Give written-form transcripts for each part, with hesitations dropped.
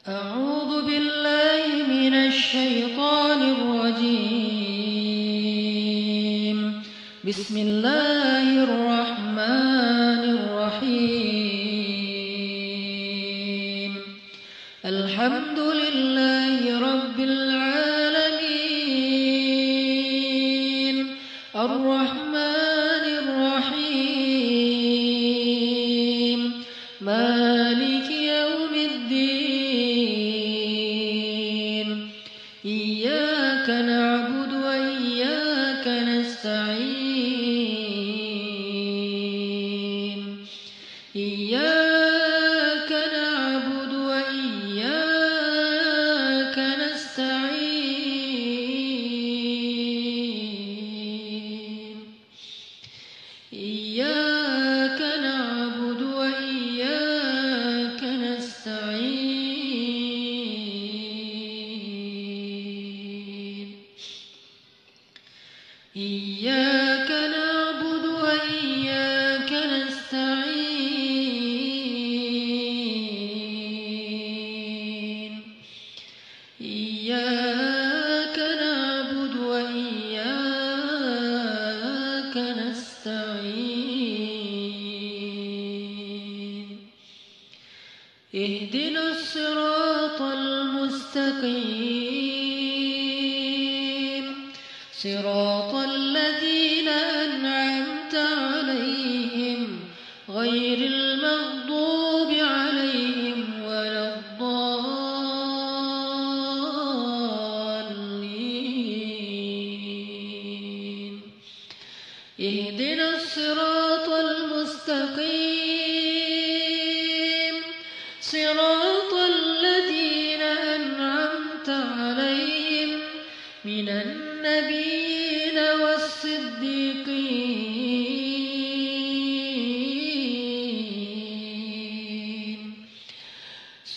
أعوذ بالله من الشيطان الرجيم. بسم الله الرحمن الرحيم. الحمد لله رب العالمين. الرحمن الرحيم. مالك يوم الدين. إياك نعبد وإياك نستعين. إياك نعبد وإياك نستعين. إياك نعبد وإياك نستعين. إياك نعبد وإياك نستعين. إياك نعبد وإياك نستعين. اهدنا الصراط المستقيم. صراط الذين أنعمت عليهم غير المغضوب عليهم ولا الضالين. اهدنا الصراط المستقيم. صراط الذين أنعمت عليهم من النبيين والصديقين.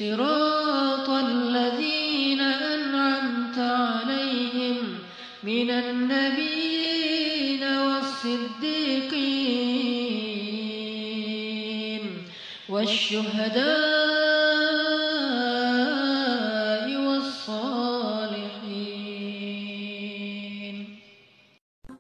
صراط الذين أنعمت عليهم من النبيين والصديقين والشهداء والصالحين.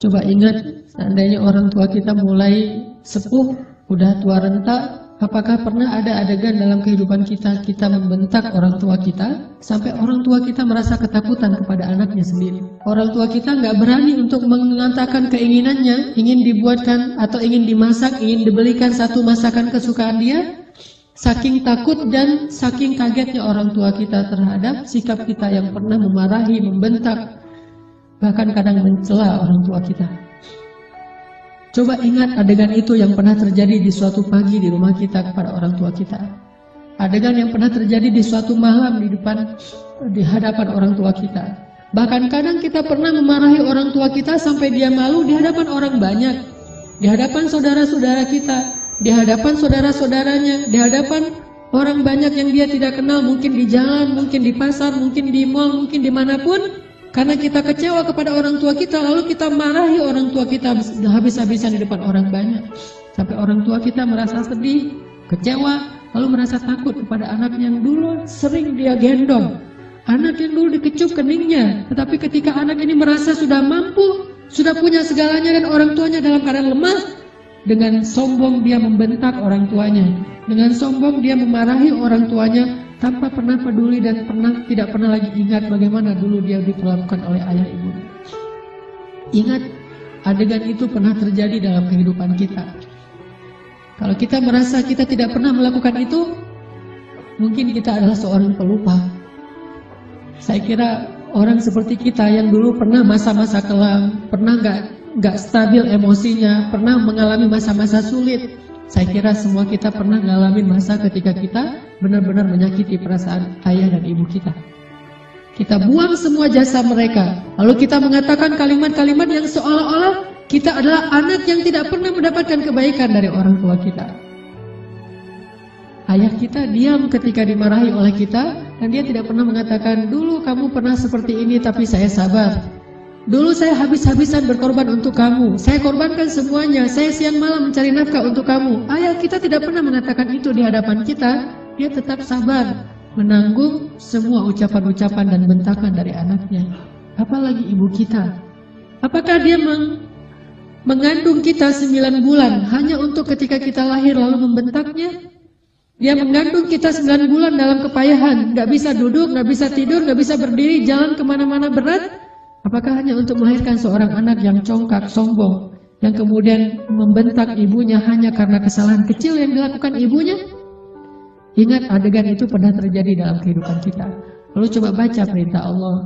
Coba ingat, seandainya orang tua kita mulai sepuh, udah tua renta, apakah pernah ada adegan dalam kehidupan kita membentak orang tua kita, sampai orang tua kita merasa ketakutan kepada anaknya sendiri. Orang tua kita nggak berani untuk mengatakan keinginannya, ingin dibuatkan atau ingin dimasak, ingin dibelikan satu masakan kesukaan dia, saking takut dan saking kagetnya orang tua kita terhadap sikap kita yang pernah memarahi, membentak, bahkan kadang mencela orang tua kita. Coba ingat adegan itu yang pernah terjadi di suatu pagi di rumah kita kepada orang tua kita. Adegan yang pernah terjadi di suatu malam di hadapan orang tua kita. Bahkan kadang kita pernah memarahi orang tua kita sampai dia malu di hadapan orang banyak. Di hadapan saudara-saudara kita, di hadapan saudara-saudaranya, di hadapan orang banyak yang dia tidak kenal, mungkin di jalan, mungkin di pasar, mungkin di mal, mungkin dimanapun. Karena kita kecewa kepada orang tua kita, lalu kita marahi orang tua kita habis-habisan di depan orang banyak. Sampai orang tua kita merasa sedih, kecewa, lalu merasa takut kepada anak yang dulu sering dia gendong. Anak yang dulu dikecup keningnya, tetapi ketika anak ini merasa sudah mampu, sudah punya segalanya dan orang tuanya dalam keadaan lemah, dengan sombong dia membentak orang tuanya. Dengan sombong dia memarahi orang tuanya, tanpa pernah peduli dan tidak pernah lagi ingat bagaimana dulu dia diperlakukan oleh ayah ibunya. Ingat, adegan itu pernah terjadi dalam kehidupan kita. Kalau kita merasa kita tidak pernah melakukan itu, mungkin kita adalah seorang pelupa. Saya kira orang seperti kita yang dulu pernah masa-masa kelam, pernah nggak stabil emosinya, pernah mengalami masa-masa sulit. Saya kira semua kita pernah ngalamin masa ketika kita benar-benar menyakiti perasaan ayah dan ibu kita. Kita buang semua jasa mereka, lalu kita mengatakan kalimat-kalimat yang seolah-olah kita adalah anak yang tidak pernah mendapatkan kebaikan dari orang tua kita. Ayah kita diam ketika dimarahi oleh kita, dan dia tidak pernah mengatakan, dulu kamu pernah seperti ini tapi saya sabar. Dulu saya habis-habisan berkorban untuk kamu, saya korbankan semuanya, saya siang malam mencari nafkah untuk kamu. Ayah kita tidak pernah mengatakan itu di hadapan kita, dia tetap sabar. menanggung semua ucapan-ucapan dan bentakan dari anaknya. Apalagi ibu kita. Apakah dia mengandung kita 9 bulan hanya untuk ketika kita lahir lalu membentaknya? Dia mengandung kita 9 bulan dalam kepayahan, nggak bisa duduk, nggak bisa tidur, nggak bisa berdiri, jalan kemana-mana berat. Apakah hanya untuk melahirkan seorang anak yang congkak, sombong, yang kemudian membentak ibunya hanya karena kesalahan kecil yang dilakukan ibunya? Ingat, adegan itu pernah terjadi dalam kehidupan kita. Lalu coba baca perintah Allah.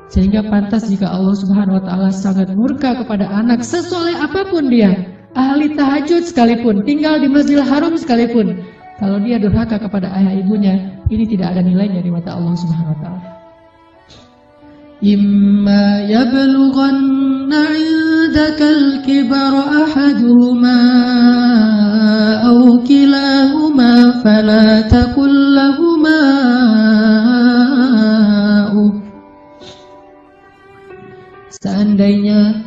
Sehingga pantas jika Allah Subhanahu wa Ta'ala sangat murka kepada anak sesoleh apapun dia, ahli tahajud sekalipun, tinggal di Masjidil Haram sekalipun, kalau dia durhaka kepada ayah ibunya, ini tidak ada nilainya di mata Allah Subhanahu wa Ta'ala. Imma yablughanna 'indakal kibara ahaduhuma aw kilahuma fala taqul lahumā uff. Seandainya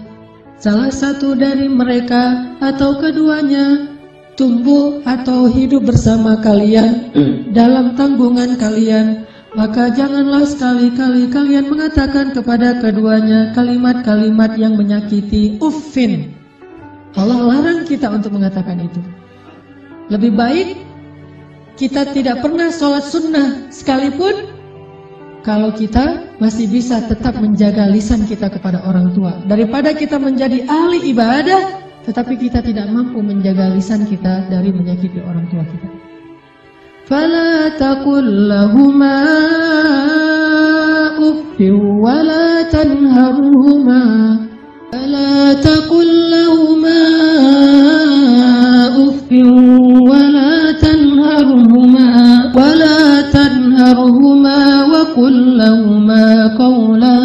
salah satu dari mereka atau keduanya tumbuh atau hidup bersama kalian dalam tanggungan kalian, maka janganlah sekali-kali kalian mengatakan kepada keduanya kalimat-kalimat yang menyakiti. Uffin. Allah larang kita untuk mengatakan itu. Lebih baik kita tidak pernah sholat sunnah sekalipun kalau kita masih bisa tetap menjaga lisan kita kepada orang tua, daripada kita menjadi ahli ibadah tetapi kita tidak mampu menjaga lisan kita dari menyakiti orang tua kita. Fala taqul lahumā uffin wa la tanharhumā. Fala taqul lahumā uffin wa la tanharhumā wa la tanharhumā wa qul lahumā qawlan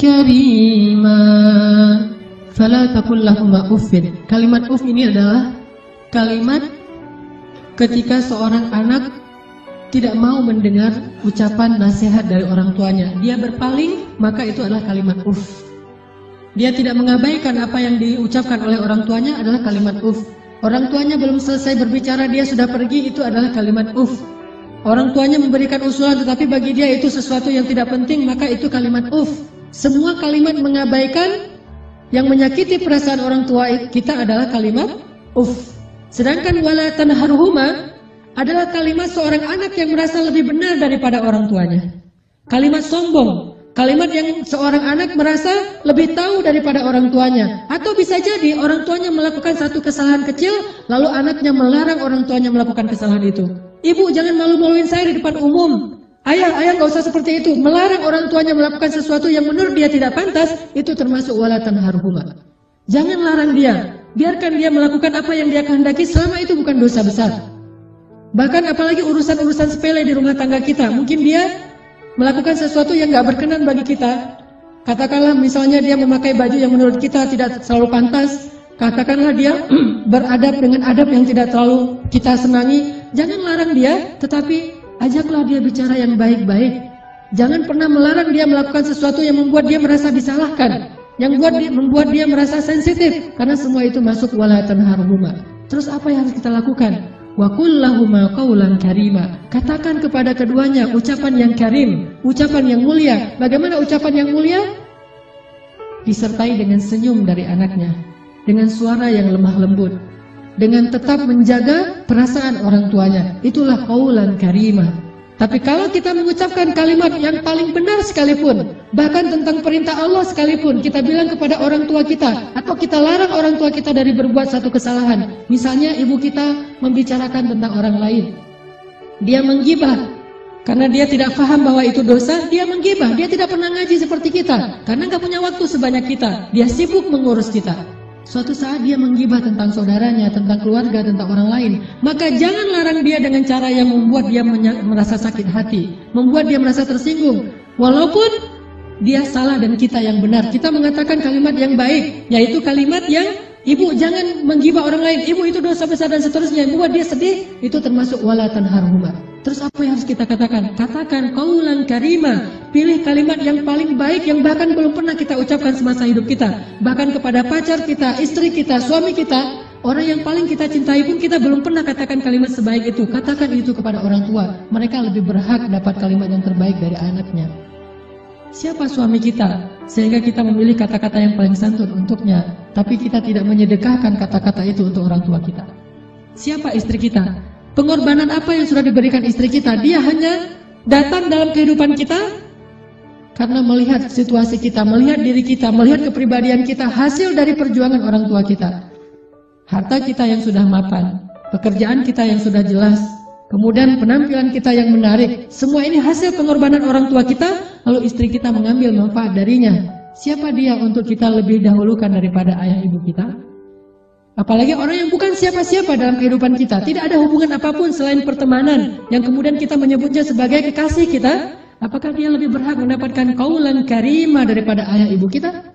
karīmā. Fala taqul lahumā uffin. Kalimat uff ini adalah kalimat ketika seorang anak tidak mau mendengar ucapan nasihat dari orang tuanya. Dia berpaling, maka itu adalah kalimat uff. Dia tidak mengabaikan apa yang diucapkan oleh orang tuanya adalah kalimat uff. Orang tuanya belum selesai berbicara, dia sudah pergi, itu adalah kalimat uff. Orang tuanya memberikan usulan tetapi bagi dia itu sesuatu yang tidak penting, maka itu kalimat uff. Semua kalimat mengabaikan yang menyakiti perasaan orang tua kita adalah kalimat uff. Sedangkan wala tanharhuma adalah kalimat seorang anak yang merasa lebih benar daripada orang tuanya. Kalimat sombong, kalimat yang seorang anak merasa lebih tahu daripada orang tuanya. Atau bisa jadi orang tuanya melakukan satu kesalahan kecil, lalu anaknya melarang orang tuanya melakukan kesalahan itu. Ibu, jangan malu-maluin saya di depan umum. Ayah nggak usah seperti itu. Melarang orang tuanya melakukan sesuatu yang menurut dia tidak pantas, itu termasuk wala tanharhuma. Jangan larang dia. Biarkan dia melakukan apa yang dia kehendaki selama itu bukan dosa besar. Bahkan apalagi urusan-urusan sepele di rumah tangga kita. Mungkin dia melakukan sesuatu yang gak berkenan bagi kita. Katakanlah misalnya dia memakai baju yang menurut kita tidak selalu pantas. Katakanlah dia beradab dengan adab yang tidak terlalu kita senangi. Jangan larang dia, tetapi ajaklah dia bicara yang baik-baik. Jangan pernah melarang dia melakukan sesuatu yang membuat dia merasa disalahkan, yang membuat dia merasa sensitif, karena semua itu masuk wala tanharhuma. Terus apa yang harus kita lakukan? Wa qul lahumā qawlan karīmā. Katakan kepada keduanya ucapan yang karim, ucapan yang mulia. Bagaimana ucapan yang mulia? Disertai dengan senyum dari anaknya, dengan suara yang lemah lembut, dengan tetap menjaga perasaan orang tuanya. Itulah qawlan karīmā. Tapi kalau kita mengucapkan kalimat yang paling benar sekalipun, bahkan tentang perintah Allah sekalipun, kita bilang kepada orang tua kita, atau kita larang orang tua kita dari berbuat satu kesalahan. Misalnya ibu kita membicarakan tentang orang lain, dia menggibah, karena dia tidak paham bahwa itu dosa, dia menggibah. Dia tidak pernah ngaji seperti kita, karena gak punya waktu sebanyak kita, dia sibuk mengurus kita. Suatu saat dia menggibah tentang saudaranya, tentang keluarga, tentang orang lain. Maka jangan larang dia dengan cara yang membuat dia merasa sakit hati, membuat dia merasa tersinggung. Walaupun dia salah dan kita yang benar, kita mengatakan kalimat yang baik, yaitu kalimat yang ibu jangan menggibah orang lain, ibu itu dosa besar dan seterusnya, membuat dia sedih, itu termasuk wala tanharhuma. Terus apa yang harus kita katakan? Katakan qawlan karīmā. Pilih kalimat yang paling baik yang bahkan belum pernah kita ucapkan semasa hidup kita. Bahkan kepada pacar kita, istri kita, suami kita, Orang yang paling kita cintai pun kita belum pernah katakan kalimat sebaik itu. Katakan itu kepada orang tua. Mereka lebih berhak dapat kalimat yang terbaik dari anaknya. Siapa suami kita sehingga kita memilih kata-kata yang paling santun untuknya, tapi kita tidak menyedekahkan kata-kata itu untuk orang tua kita? Siapa istri kita? Pengorbanan apa yang sudah diberikan istri kita? Dia hanya datang dalam kehidupan kita karena melihat situasi kita, melihat diri kita, melihat kepribadian kita, hasil dari perjuangan orang tua kita. Harta kita yang sudah mapan, pekerjaan kita yang sudah jelas, kemudian penampilan kita yang menarik, semua ini hasil pengorbanan orang tua kita, lalu istri kita mengambil manfaat darinya. Siapa dia untuk kita lebih dahulukan daripada ayah ibu kita? Apalagi orang yang bukan siapa-siapa dalam kehidupan kita, tidak ada hubungan apapun selain pertemanan, yang kemudian kita menyebutnya sebagai kekasih kita. Apakah dia lebih berhak mendapatkan qaulan karimah daripada ayah ibu kita?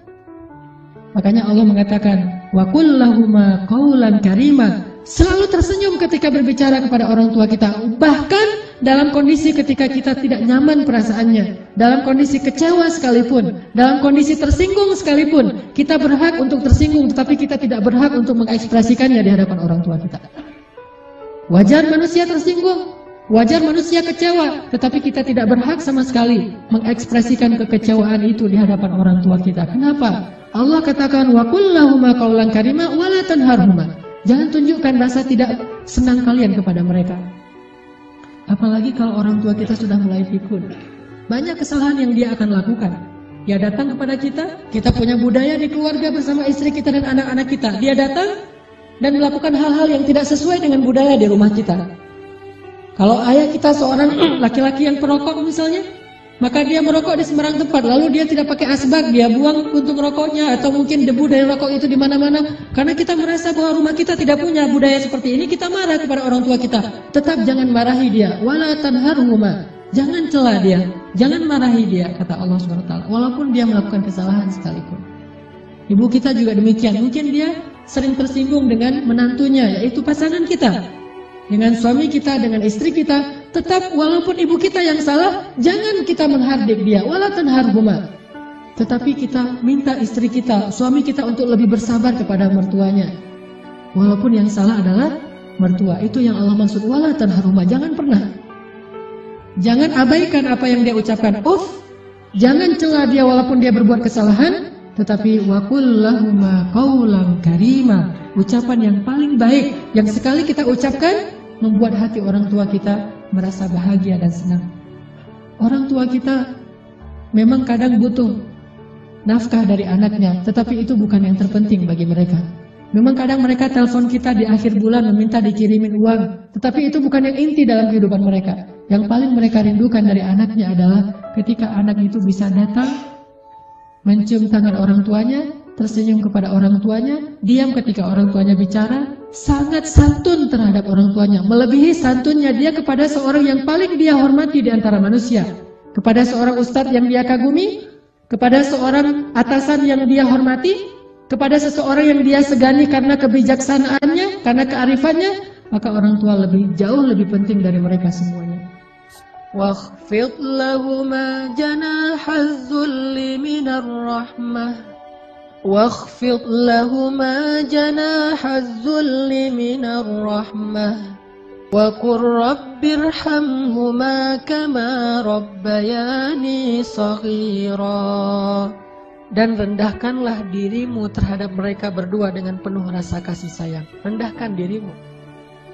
Makanya Allah mengatakan, wa qul lahuma qaulan karimah. Selalu tersenyum ketika berbicara kepada orang tua kita, bahkan dalam kondisi ketika kita tidak nyaman perasaannya, dalam kondisi kecewa sekalipun, dalam kondisi tersinggung sekalipun, kita berhak untuk tersinggung, tetapi kita tidak berhak untuk mengekspresikannya di hadapan orang tua kita. Wajar manusia tersinggung, wajar manusia kecewa, tetapi kita tidak berhak sama sekali mengekspresikan kekecewaan itu di hadapan orang tua kita. Kenapa? Allah katakan, wa qul lahuma qaulan karimah wa la tanharhuma. Jangan tunjukkan rasa tidak senang kalian kepada mereka. Apalagi kalau orang tua kita sudah mulai pikun. Banyak kesalahan yang dia akan lakukan. Dia datang kepada kita punya budaya di keluarga bersama istri kita dan anak-anak kita. Dia datang dan melakukan hal-hal yang tidak sesuai dengan budaya di rumah kita. Kalau ayah kita seorang laki-laki yang perokok misalnya, maka dia merokok di sembarang tempat, lalu dia tidak pakai asbak, dia buang puntung rokoknya, atau mungkin debu dari rokok itu di mana-mana. Karena kita merasa bahwa rumah kita tidak punya budaya seperti ini, kita marah kepada orang tua kita. Tetap jangan marahi dia, wala tanharhuma. Jangan cela dia, jangan marahi dia, kata Allah SWT. Walaupun dia melakukan kesalahan sekalipun. Ibu kita juga demikian, mungkin dia sering tersinggung dengan menantunya, yaitu pasangan kita. Dengan suami kita, dengan istri kita, tetap walaupun ibu kita yang salah, jangan kita menghardik dia, wala tanharhuma. Tetapi kita minta istri kita, suami kita untuk lebih bersabar kepada mertuanya. Walaupun yang salah adalah mertua, itu yang Allah maksud wala tanharhuma. Jangan pernah, jangan abaikan apa yang dia ucapkan. Jangan cela dia walaupun dia berbuat kesalahan, tetapi wa qul lahuma qaulan karima. Ucapan yang paling baik yang sekali kita ucapkan membuat hati orang tua kita merasa bahagia dan senang. Orang tua kita memang kadang butuh nafkah dari anaknya, tetapi itu bukan yang terpenting bagi mereka. Memang kadang mereka telepon kita di akhir bulan meminta dikirimin uang, tetapi itu bukan yang inti dalam kehidupan mereka. Yang paling mereka rindukan dari anaknya adalah ketika anak itu bisa datang, mencium tangan orang tuanya, tersenyum kepada orang tuanya, diam ketika orang tuanya bicara, sangat santun terhadap orang tuanya, melebihi santunnya dia kepada seorang yang paling dia hormati di antara manusia, kepada seorang ustadz yang dia kagumi, kepada seorang atasan yang dia hormati, kepada seseorang yang dia segani karena kebijaksanaannya, karena kearifannya, maka orang tua jauh lebih penting dari mereka semuanya. Wakhfid lahuma janahaz zulli minar rahmah. واخفض لهما جناح الذل من الرحمة وقل رب ارحمهما كما ربياني صغيرا. Dan rendahkanlah dirimu terhadap mereka berdua dengan penuh rasa kasih sayang. Rendahkan dirimu.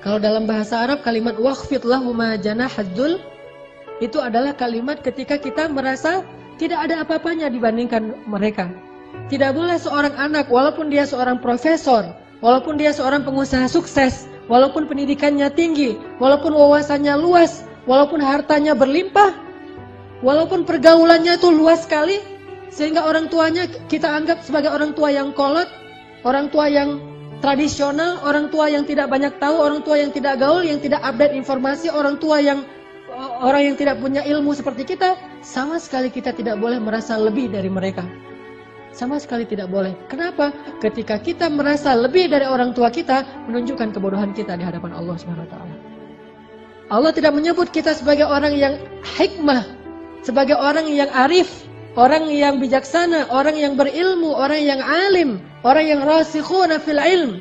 Kalau dalam bahasa Arab kalimat wakhfid lahuma janahaz dzul itu adalah kalimat ketika kita merasa tidak ada apa-apanya dibandingkan mereka. Tidak boleh seorang anak, walaupun dia seorang profesor, walaupun dia seorang pengusaha sukses, walaupun pendidikannya tinggi, walaupun wawasannya luas, walaupun hartanya berlimpah, walaupun pergaulannya itu luas sekali, sehingga orang tuanya kita anggap sebagai orang tua yang kolot, orang tua yang tradisional, orang tua yang tidak banyak tahu, orang tua yang tidak gaul, yang tidak update informasi, orang yang tidak punya ilmu seperti kita, sama sekali kita tidak boleh merasa lebih dari mereka. Sama sekali tidak boleh. Kenapa? Ketika kita merasa lebih dari orang tua kita, menunjukkan kebodohan kita di hadapan Allah SWT. Allah tidak menyebut kita sebagai orang yang hikmah, sebagai orang yang arif, orang yang bijaksana, orang yang berilmu, orang yang alim, orang yang rasikhuna fil ilm.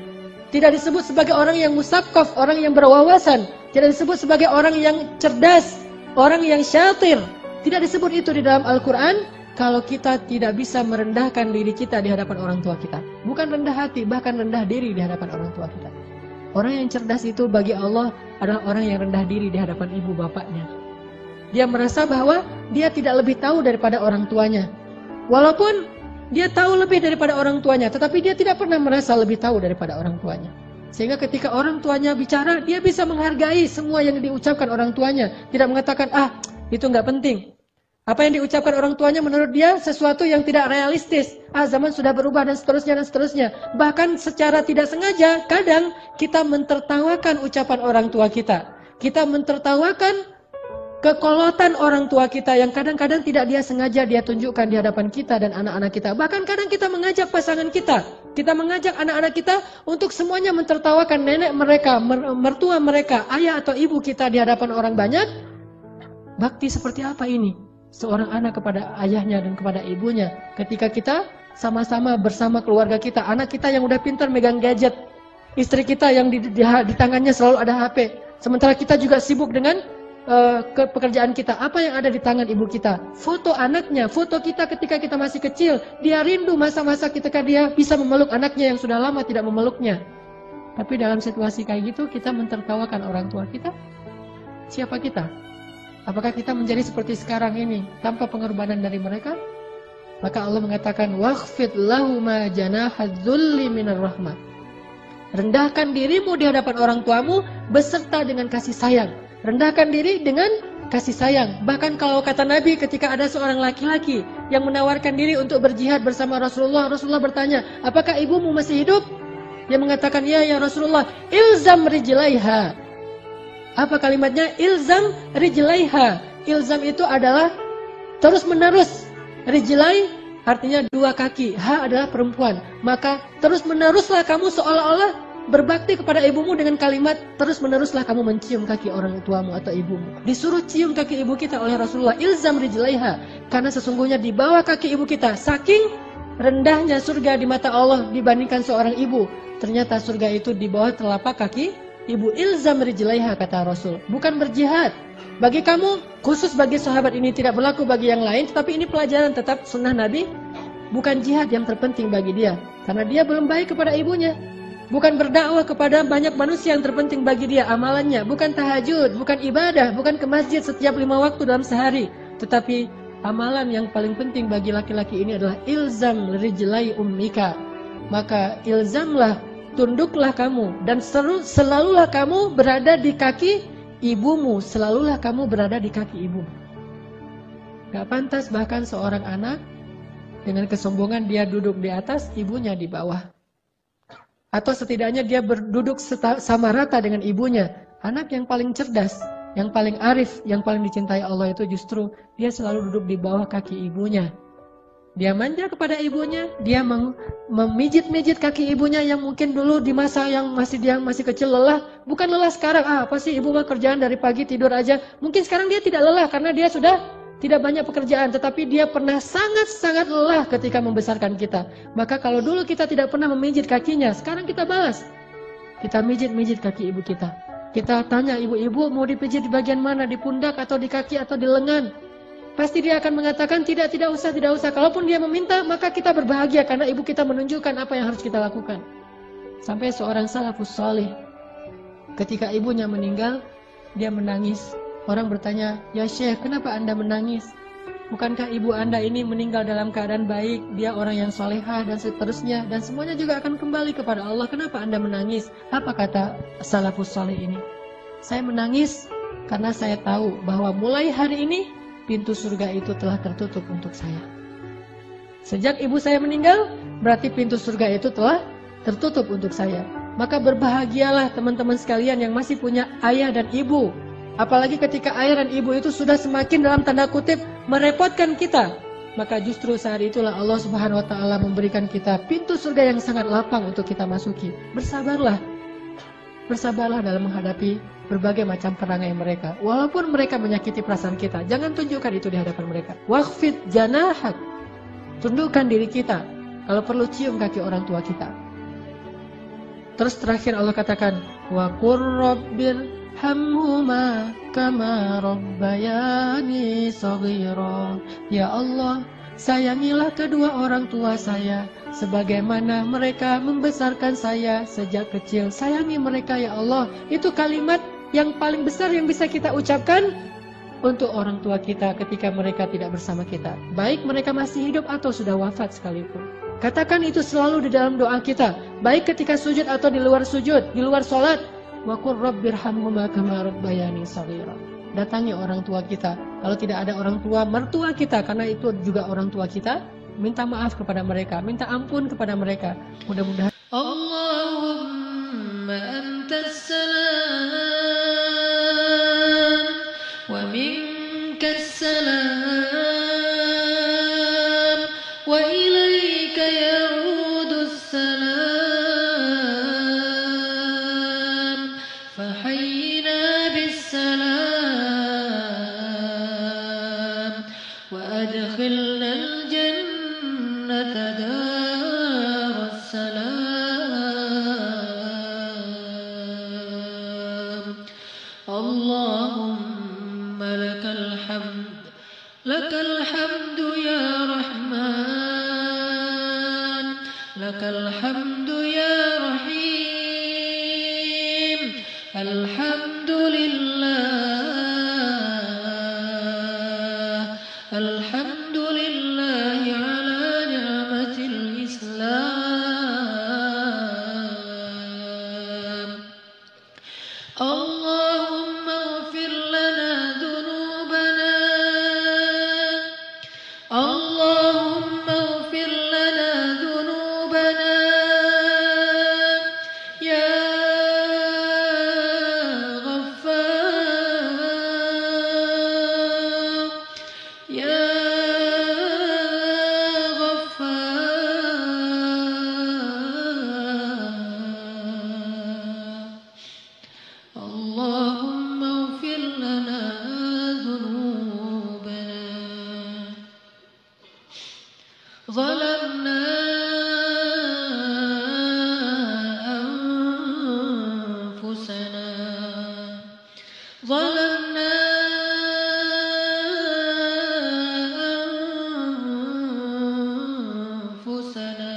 Tidak disebut sebagai orang yang musaqqaf, orang yang berwawasan. Tidak disebut sebagai orang yang cerdas, orang yang syatir. Tidak disebut itu di dalam Al-Quran kalau kita tidak bisa merendahkan diri kita di hadapan orang tua kita. Bukan rendah hati, bahkan rendah diri di hadapan orang tua kita. Orang yang cerdas itu bagi Allah adalah orang yang rendah diri di hadapan ibu bapaknya. Dia merasa bahwa dia tidak lebih tahu daripada orang tuanya. Walaupun dia tahu lebih daripada orang tuanya, tetapi dia tidak pernah merasa lebih tahu daripada orang tuanya. Sehingga ketika orang tuanya bicara, dia bisa menghargai semua yang diucapkan orang tuanya. Tidak mengatakan, itu nggak penting. Apa yang diucapkan orang tuanya menurut dia sesuatu yang tidak realistis. Zaman sudah berubah dan seterusnya dan seterusnya. Bahkan secara tidak sengaja, kadang kita mentertawakan ucapan orang tua kita. Kita mentertawakan kekolotan orang tua kita yang kadang-kadang tidak dia sengaja dia tunjukkan di hadapan kita dan anak-anak kita. Bahkan kadang kita mengajak pasangan kita. Kita mengajak anak-anak kita untuk semuanya mentertawakan nenek mereka, mertua mereka, ayah atau ibu kita di hadapan orang banyak. Bakti seperti apa ini? Seorang anak kepada ayahnya dan kepada ibunya. Ketika kita sama-sama bersama keluarga kita, anak kita yang udah pintar megang gadget, istri kita yang di tangannya selalu ada HP, sementara kita juga sibuk dengan pekerjaan kita. Apa yang ada di tangan ibu kita? Foto anaknya, foto kita ketika kita masih kecil. Dia rindu masa-masa ketika dia bisa memeluk anaknya yang sudah lama tidak memeluknya. Tapi dalam situasi kayak gitu kita mentertawakan orang tua kita. Siapa kita? Apakah kita menjadi seperti sekarang ini tanpa pengorbanan dari mereka? Maka Allah mengatakan wakhfid lahuma janahadzulli minar rahmah. Rendahkan dirimu di hadapan orang tuamu beserta dengan kasih sayang. Rendahkan diri dengan kasih sayang. Bahkan kalau kata Nabi ketika ada seorang laki-laki yang menawarkan diri untuk berjihad bersama Rasulullah, Rasulullah bertanya, apakah ibumu masih hidup? Dia mengatakan, ya Rasulullah, ilzam rijlaiha. Apa kalimatnya? Ilzam rijlaiha. Ilzam itu adalah terus menerus. Rijlai artinya dua kaki. Ha adalah perempuan. Maka terus meneruslah kamu seolah-olah berbakti kepada ibumu dengan kalimat terus meneruslah kamu mencium kaki orang tuamu atau ibumu. Disuruh cium kaki ibu kita oleh Rasulullah. Ilzam rijlaiha. Karena sesungguhnya di bawah kaki ibu kita, saking rendahnya surga di mata Allah dibandingkan seorang ibu, ternyata surga itu di bawah telapak kaki ibu. Ilzam rijlaiha kata Rasul. Bukan berjihad. Bagi kamu, khusus bagi sahabat ini tidak berlaku bagi yang lain, tetapi ini pelajaran tetap sunnah Nabi. Bukan jihad yang terpenting bagi dia, karena dia belum baik kepada ibunya. Bukan berdakwah kepada banyak manusia yang terpenting bagi dia amalannya. Bukan tahajud, bukan ibadah, bukan ke masjid setiap 5 waktu dalam sehari. Tetapi amalan yang paling penting bagi laki-laki ini adalah ilzam rijlai ummika. Maka ilzamlah, tunduklah kamu dan selalulah kamu berada di kaki ibumu. Selalulah kamu berada di kaki ibumu. Gak pantas bahkan seorang anak dengan kesombongan dia duduk di atas, ibunya di bawah. Atau setidaknya dia berduduk sama rata dengan ibunya. Anak yang paling cerdas, yang paling arif, yang paling dicintai Allah itu justru dia selalu duduk di bawah kaki ibunya. Dia manja kepada ibunya, dia memijit-mijit kaki ibunya yang mungkin dulu di masa yang dia masih kecil lelah. Bukan lelah sekarang, apa sih ibu mah kerjaan dari pagi tidur aja. Mungkin sekarang dia tidak lelah karena dia sudah tidak banyak pekerjaan. Tetapi dia pernah sangat-sangat lelah ketika membesarkan kita. Maka kalau dulu kita tidak pernah memijit kakinya, sekarang kita balas. Kita mijit-mijit kaki ibu kita. Kita tanya ibu-ibu mau dipijit di bagian mana, di pundak atau di kaki atau di lengan. Pasti dia akan mengatakan tidak usah. Kalaupun dia meminta, maka kita berbahagia karena ibu kita menunjukkan apa yang harus kita lakukan. Sampai seorang salafus salih, ketika ibunya meninggal, dia menangis. Orang bertanya, ya Syekh, kenapa Anda menangis? Bukankah ibu Anda ini meninggal dalam keadaan baik, dia orang yang salehah dan seterusnya, dan semuanya juga akan kembali kepada Allah. Kenapa Anda menangis? Apa kata salafus salih ini? Saya menangis karena saya tahu bahwa mulai hari ini pintu surga itu telah tertutup untuk saya. Sejak ibu saya meninggal, berarti pintu surga itu telah tertutup untuk saya. Maka berbahagialah teman-teman sekalian yang masih punya ayah dan ibu. Apalagi ketika ayah dan ibu itu sudah semakin dalam tanda kutip merepotkan kita. Maka justru saat itulah Allah Subhanahu wa taala memberikan kita pintu surga yang sangat lapang untuk kita masuki. Bersabarlah. Bersabarlah dalam menghadapi berbagai macam perangai mereka. Walaupun mereka menyakiti perasaan kita, jangan tunjukkan itu di hadapan mereka. Wakhfid janahak. Tundukkan diri kita. Kalau perlu cium kaki orang tua kita. Terus terakhir Allah katakan, wa qur rabbir hamhuma kama rabbayani shaghira. Ya Allah, sayangilah kedua orang tua saya sebagaimana mereka membesarkan saya sejak kecil. Sayangi mereka ya Allah. Itu kalimat yang paling besar yang bisa kita ucapkan untuk orang tua kita ketika mereka tidak bersama kita, baik mereka masih hidup atau sudah wafat sekalipun. Katakan itu selalu di dalam doa kita, baik ketika sujud atau di luar sujud, di luar sholat. Wa qur rabbirhamhuma kama rabbayani shaghira. Datangi orang tua kita. Kalau tidak ada orang tua, mertua kita, karena itu juga orang tua kita, minta maaf kepada mereka, minta ampun kepada mereka. Mudah-mudahan Allahumma antas salam wa minkas salam wa ilayka ya'udus salam fahayyina bis salam wa adkhilna al jannata daras salam. Allahumma lakal hamdu ya Rahman, lakal hamdu ya Rahim. Alhamdulillah ala ni'matil Islam. Allahumma ighfir lana dhunubana, Allahumma ighfir lana dhunubana ya Ghaffar, ya Allahumma ighfir lana dhunubana. Zalamna anfusana, zalamna anfusana,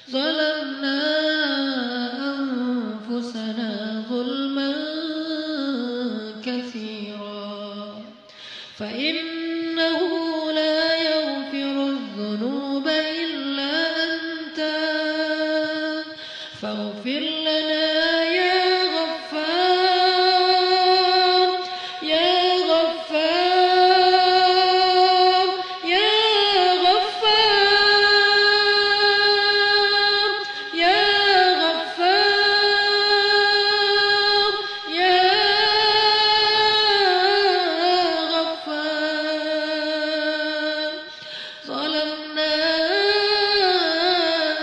zalamna أنفسنا ظلما كثيرا فإنه لا يغفر الذنوب إلا أنت فاغفر لنا يا غفار، يا غفار، يا غفار، يا غفار، يا غفار. ظلمنا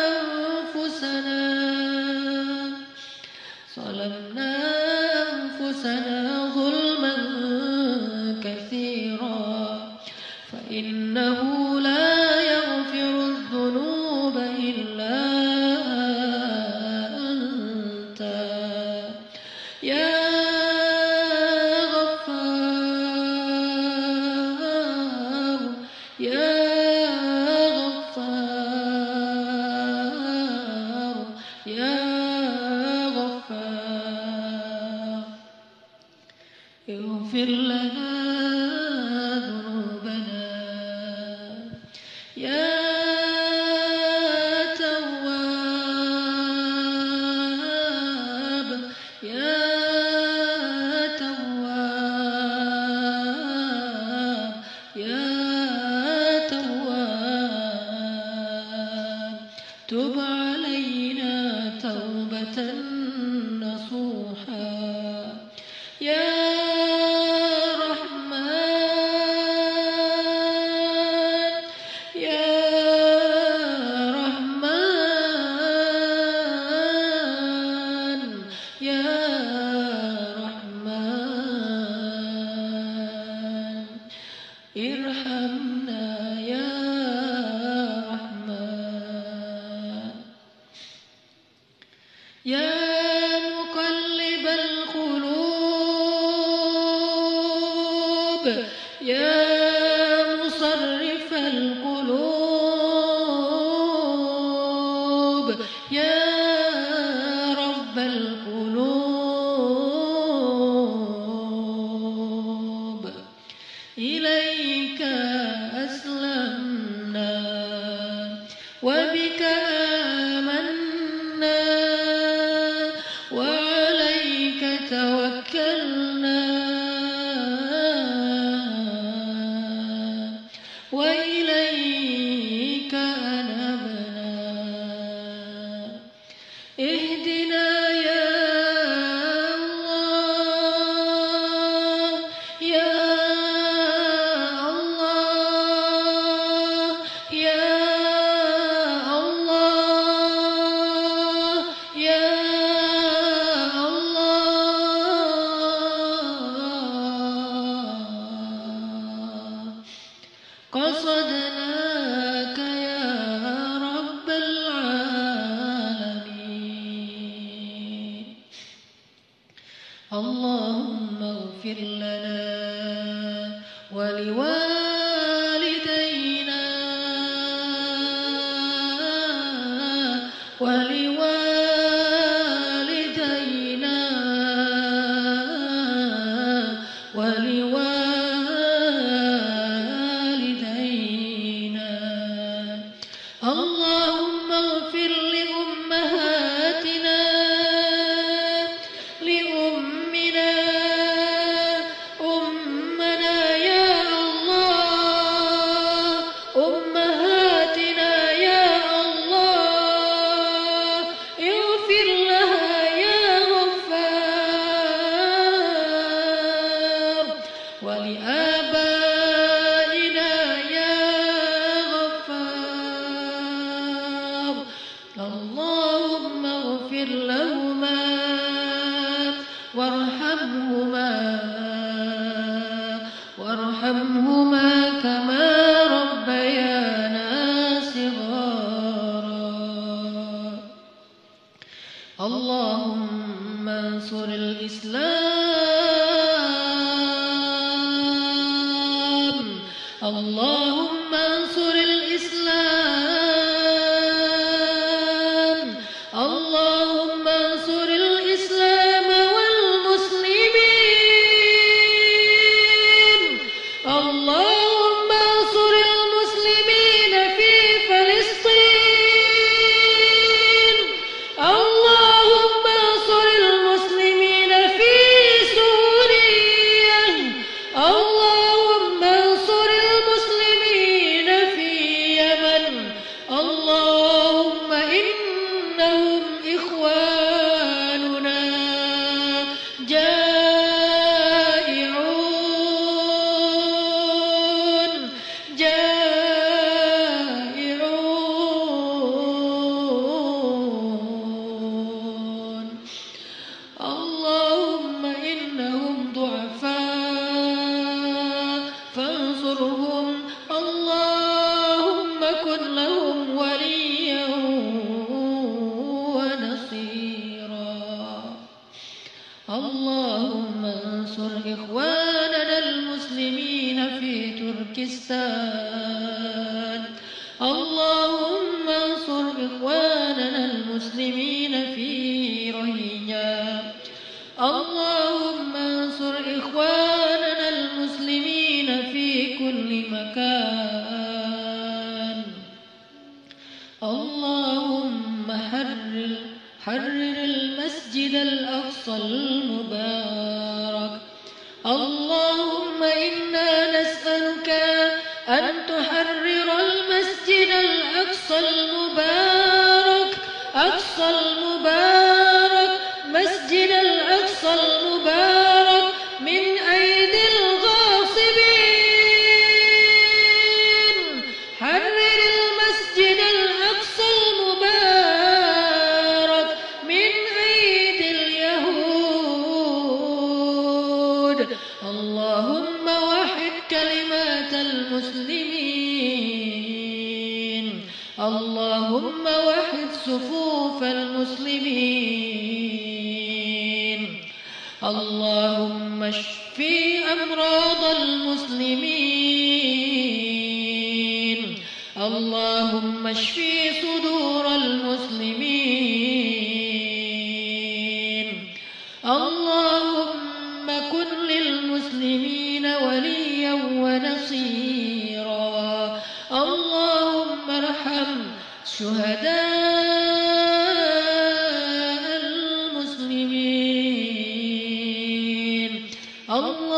أنفسنا، ظلمنا أنفسنا ظلما كثيرا فإنه لا يغفر الذنوب إلا أنت يا غفار، يا غفار، يا غفار. اغفر لنا ذنوبنا يا تواب، يا تواب، يا تواب. تب علينا توبة نصوحا يا رحمن يا مصرف القلوب يا رب القلوب إليك أسلمنا وبك آمنا وعليك توكلنا وإليك أنبنا اهدنا يا الله يا الله يا الله يا الله قصدناك يا رب العالمين اللهم اغفر لنا ولوالدينا ولوالدينا ولوالدينا اللهم اغفر لأمهاتنا لأمنا أمنا يا الله أمهاتنا يا الله اغفر لها يا غفار ولآبائنا يا غفار اللهم اغفر لهما وارحمهما كما ربيانا صغارا اللهم انصر الإسلام اللهم انصر الإسلام اللهم انصر الإسلام والمسلمين اللهم انصر المسلمين في فلسطين اللهم انصر المسلمين في سوريا اللهم انصر المسلمين في يمن اللهم إنهم إخواننا جائعون جائعون اللهم إنهم ضعفاء فانصرهم اللهم كن لهم وليا ونصيرا اللهم انصر إخواننا المسلمين في تركستان اللهم انصر إخواننا المسلمين في روهينيا اللهم انصر إخواننا المسلمين في كل مكان اللهم حرر المسجد الأقصى المبارك اللهم إنا نسألك أن تحرر المسجد الأقصى المبارك أقصى المبارك مسجد الأقصى المبارك من أيدي الغاصبين حرر المسجد الأقصى المبارك من أيدي اليهود اللهم وحد كلمات المسلمين اللهم وحد صفوف المسلمين اللهم اشف أمراض المسلمين اللهم اشف صدور المسلمين اللهم كن للمسلمين وليا ونصيرا اللهم ارحم شهداء المسلمين الله